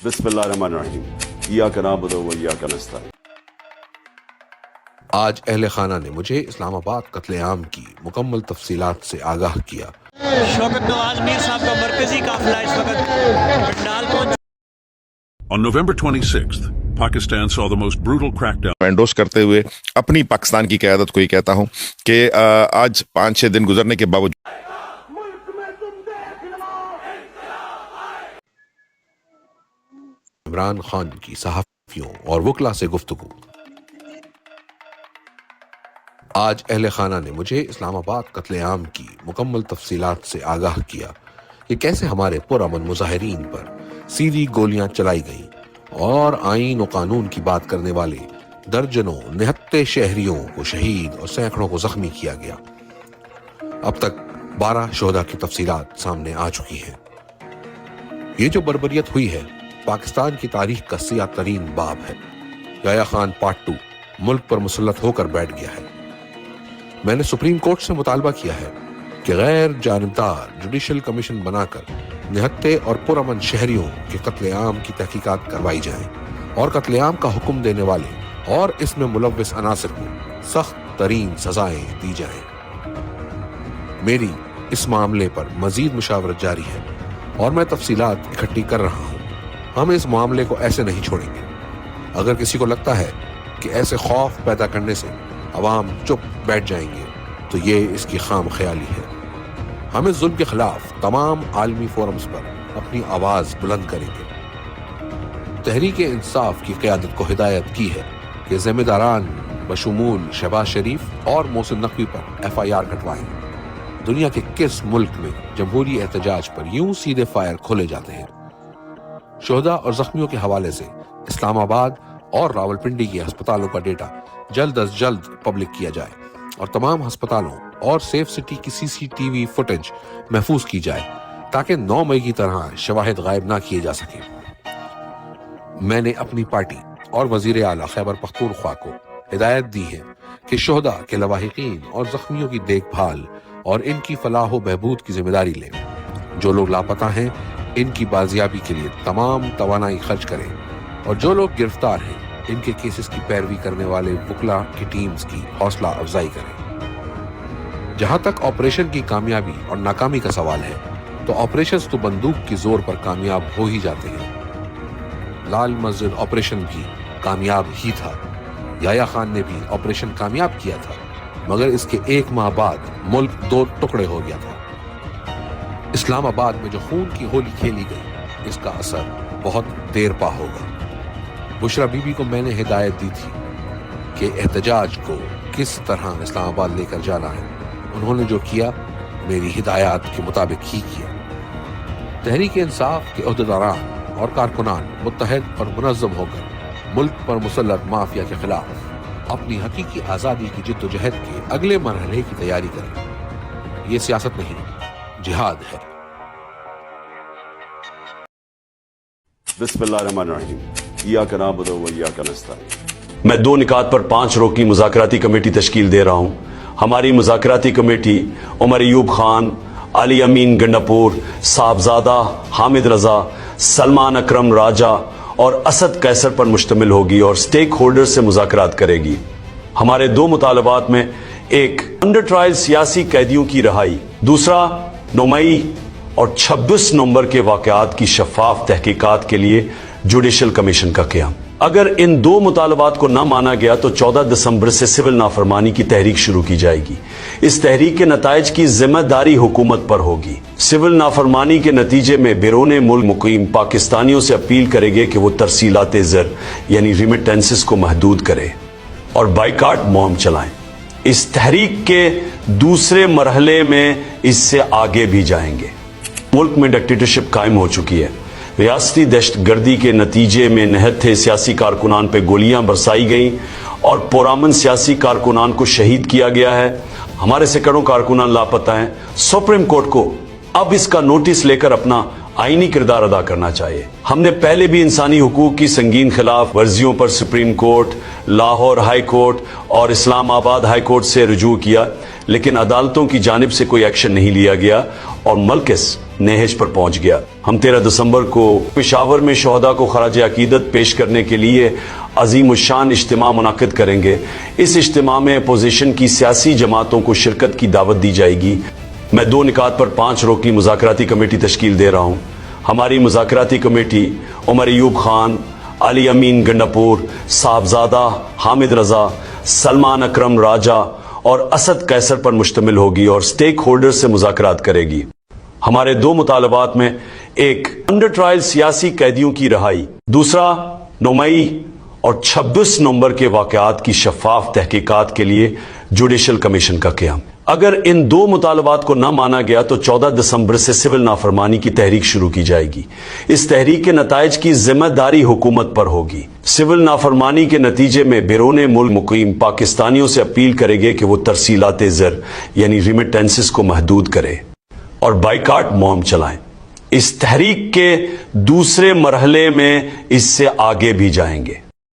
بسم اللہ الرحمن الرحیم ایاک نعبد و ایاک نستعین۔ آج اہل خانہ نے مجھے اسلام آباد قتل عام کی مکمل تفصیلات سے آگاہ کیا۔ شوکت نواز میر صاحب کا مرکزی قافلہ اس وقت پنڈال پہنچ۔ On November 26th, Pakistan saw the most brutal crackdown. Endorse کرتے ہوئے اپنی پاکستان کی قیادت کو یہ کہتا ہوں کہ آج 5-6 دن گزرنے کے باوجود عمران خان کی صحافیوں اور وکلا سے گفتگو۔ آج اہل خانہ نے مجھے اسلام آباد قتل عام کی مکمل تفصیلات سے آگاہ کیا کہ کیسے ہمارے پرامن مظاہرین پر سیدھی گولیاں چلائی گئیں اور آئین و قانون کی بات کرنے والے درجنوں نہتے شہریوں کو شہید اور سینکڑوں کو زخمی کیا گیا۔ اب تک 12 شہداء کی تفصیلات سامنے آ چکی ہیں۔ یہ جو بربریت ہوئی ہے پاکستان کی تاریخ کا سیاہ ترین باب ہے۔ یحییٰ خان پارٹ 2 ملک پر مسلط ہو کر بیٹھ گیا ہے۔ میں نے سپریم کورٹ سے مطالبہ کیا ہے کہ غیر جانبدار جوڈیشل کمیشن بنا کر نہتے اور پرامن شہریوں کے قتل عام کی تحقیقات کروائی جائیں اور قتل عام کا حکم دینے والے اور اس میں ملوث عناصر کو سخت ترین سزائیں دی جائیں۔ میری اس معاملے پر مزید مشاورت جاری ہے اور میں تفصیلات اکٹھی کر رہا ہوں۔ ہم اس معاملے کو ایسے نہیں چھوڑیں گے۔ اگر کسی کو لگتا ہے کہ ایسے خوف پیدا کرنے سے عوام چپ بیٹھ جائیں گے تو یہ اس کی خام خیالی ہے۔ ہم اس ظلم کے خلاف تمام عالمی فورمز پر اپنی آواز بلند کریں گے۔ تحریک انصاف کی قیادت کو ہدایت کی ہے کہ ذمہ داران بشمول شہباز شریف اور محسن نقوی پر FIR کٹوائیں۔ دنیا کے کس ملک میں جمہوری احتجاج پر یوں سیدھے فائر کھولے جاتے ہیں؟ شہداء اور زخمیوں کے حوالے سے اسلام آباد اور راولپنڈی کے ہسپتالوں کا ڈیٹا جلد از جلد پبلک کیا جائے اور تمام ہسپتالوں اور سیف سٹی کی CCTV فوٹیج محفوظ کی جائے تاکہ 9 مئی کی طرح شواہد غائب نہ کیے جا سکیں۔ میں نے اپنی پارٹی اور وزیر اعلیٰ خیبر پختونخوا کو ہدایت دی ہے کہ شہداء کے لواحقین اور زخمیوں کی دیکھ بھال اور ان کی فلاح و بہبود کی ذمہ داری لیں۔ جو لوگ لاپتہ ہیں ان کی بازیابی کے لیے تمام توانائی خرچ کریں اور جو لوگ گرفتار ہیں ان کے کیسز کی پیروی کرنے والے وکلا کی ٹیمز کی حوصلہ افزائی کریں۔ جہاں تک آپریشن کی کامیابی اور ناکامی کا سوال ہے تو آپریشنز تو بندوق کی زور پر کامیاب ہو ہی جاتے ہیں۔ لال مسجد آپریشن بھی کامیاب ہی تھا۔ یحییٰ خان نے بھی آپریشن کامیاب کیا تھا مگر اس کے 1 ماہ بعد ملک 2 ٹکڑے ہو گیا تھا۔ اسلام آباد میں جو خون کی ہولی کھیلی گئی اس کا اثر بہت دیر پا ہوگا۔ بشرا بی بی کو میں نے ہدایت دی تھی کہ احتجاج کو کس طرح اسلام آباد لے کر جانا ہے۔ انہوں نے جو کیا میری ہدایات کے مطابق ہی کیا۔ تحریک انصاف کے عہدیداران اور کارکنان متحد اور منظم ہو کر ملک پر مسلط مافیا کے خلاف اپنی حقیقی آزادی کی جد و جہد کے اگلے مرحلے کی تیاری کریں۔ یہ سیاست نہیں جہاد ہے۔ بسم اللہ الرحمن الرحیم ایاک نعبد و ایاک نستعین۔ میں 2 نکات پر 5 رکنی مذاکراتی کمیٹی تشکیل دے رہا ہوں۔ ہماری مذاکراتی کمیٹی عمر ایوب خان، علی امین گنڈاپور، صاحبزادہ حامد رضا، سلمان اکرم راجہ اور اسد قیصر پر مشتمل ہوگی اور سٹیک ہولڈر سے مذاکرات کرے گی۔ ہمارے 2 مطالبات میں ایک انڈر ٹرائل سیاسی قیدیوں کی رہائی، دوسرا 9 مئی اور 26 نومبر کے واقعات کی شفاف تحقیقات کے لیے جوڈیشل کمیشن کا قیام۔ اگر ان 2 مطالبات کو نہ مانا گیا تو 14 دسمبر سے سول نافرمانی کی تحریک شروع کی جائے گی۔ اس تحریک کے نتائج کی ذمہ داری حکومت پر ہوگی۔ سول نافرمانی کے نتیجے میں بیرون ملک مقیم پاکستانیوں سے اپیل کرے گے کہ وہ ترسیلات زر یعنی ریمیٹنسز کو محدود کرے اور بائیکاٹ مہم چلائیں۔ اس تحریک کے دوسرے مرحلے میں اس سے آگے بھی جائیں گے۔ ملک میں ڈکٹیٹرشپ قائم ہو چکی ہے۔ ریاستی دہشت گردی کے نتیجے میں نہتے سیاسی کارکنان پہ گولیاں برسائی گئیں اور پرامن سیاسی کارکنان کو شہید کیا گیا ہے۔ ہمارے سینکڑوں کارکنان لاپتہ ہیں۔ سپریم کورٹ کو اب اس کا نوٹس لے کر اپنا آئینی کردار ادا کرنا چاہیے۔ ہم نے پہلے بھی انسانی حقوق کی سنگین خلاف ورزیوں پر Supreme Court, Lahore High Court اور اسلام آباد ہائی کورٹ سے رجوع کیا، لیکن عدالتوں کی جانب سے کوئی ایکشن نہیں لیا گیا اور ملکس نہج پر پہنچ گیا. ہم 13 دسمبر کو پشاور میں شہداء کو خراج عقیدت پیش کرنے کے لیے عظیم الشان اجتماع منعقد کریں گے. اس اجتماع میں اپوزیشن کی سیاسی جماعتوں کو شرکت کی دعوت دی جائے گی. میں 2 نکات پر 5 رکنی مذاکراتی کمیٹی تشکیل دے رہا ہوں. ہماری مذاکراتی کمیٹی عمر ایوب خان، علی امین گنڈاپور، صاحبزادہ حامد رضا، سلمان اکرم راجہ اور اسد قیصر پر مشتمل ہوگی اور سٹیک ہولڈر سے مذاکرات کرے گی. ہمارے 2 مطالبات میں ایک انڈر ٹرائل سیاسی قیدیوں کی رہائی، دوسرا 9 مئی اور 26 نومبر کے واقعات کی شفاف تحقیقات کے لیے جوڈیشل کمیشن کا قیام. اگر ان 2 مطالبات کو نہ مانا گیا تو 14 دسمبر سے سول نافرمانی کی تحریک شروع کی جائے گی. اس تحریک کے نتائج کی ذمہ داری حکومت پر ہوگی. سول نافرمانی کے نتیجے میں بیرون ملک مقیم پاکستانیوں سے اپیل کرے گے کہ وہ ترسیلات زر یعنی ریمیٹنسز کو محدود کرے اور بائیکاٹ مہم چلائیں. اس تحریک کے دوسرے مرحلے میں اس سے آگے بھی جائیں گے.